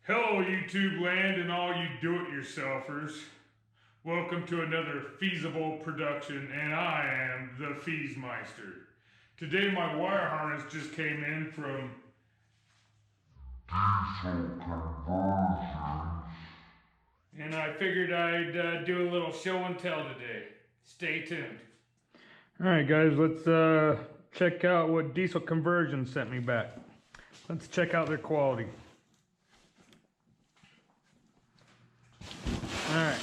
Hello YouTube land and all you do-it-yourselfers. Welcome to another feasible production, and I am the Feesmeister. Today my wire harness just came in from Diesel Conversions, and I figured I'd do a little show and tell today. Stay tuned. Alright guys, let's check out what Diesel Conversions sent me back. Let's check out their quality. Alright,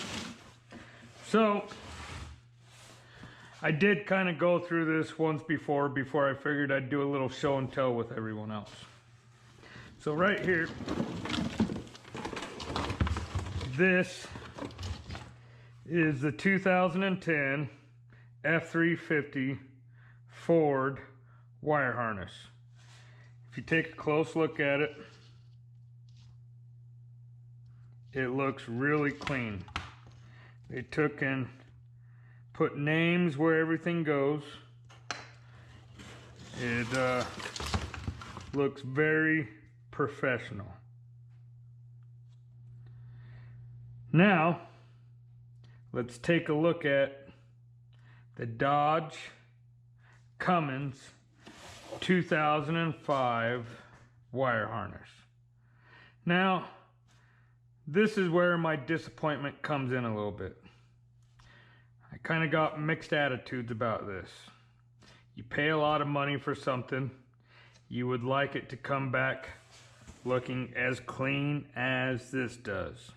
so I did kind of go through this once before I figured I'd do a little show and tell with everyone else. So right here, this is the 2010 F350 Ford wire harness. If you take a close look at it, it looks really clean. They took and put names where everything goes. It looks very professional. Now, let's take a look at the Dodge Fummins 2005 wire harness. Now, this is where my disappointment comes in a little bit. I kind of got mixed attitudes about this. You pay a lot of money for something, you would like it to come back looking as clean as this does.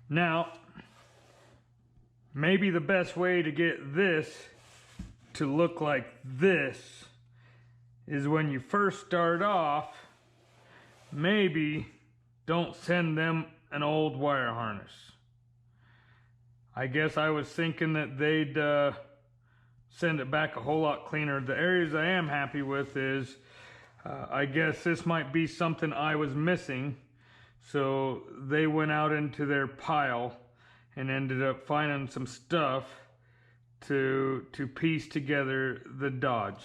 Now, maybe the best way to get this to look like this is when you first start off, maybe don't send them an old wire harness. I guess I was thinking that they'd send it back a whole lot cleaner. The areas I am happy with is, I guess this might be something I was missing. So they went out into their pile and ended up finding some stuff to piece together the Dodge.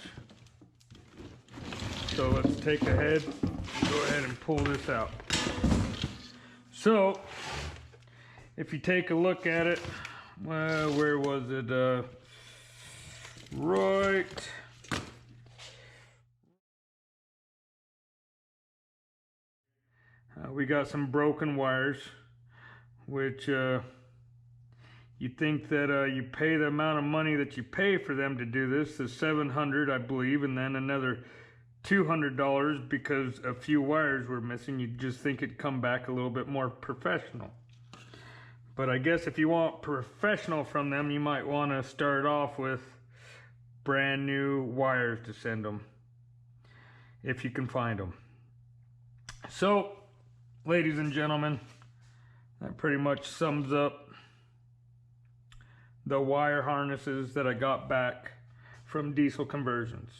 So let's take go ahead and pull this out. So, if you take a look at it, where was it? Right. We got some broken wires, which you think that you pay the amount of money that you pay for them to do this, the $700, I believe, and then another $200 because a few wires were missing. You'd just think it'd come back a little bit more professional. But I guess if you want professional from them, you might want to start off with brand new wires to send them, if you can find them. So, ladies and gentlemen, that pretty much sums up the wire harnesses that I got back from Diesel Conversions.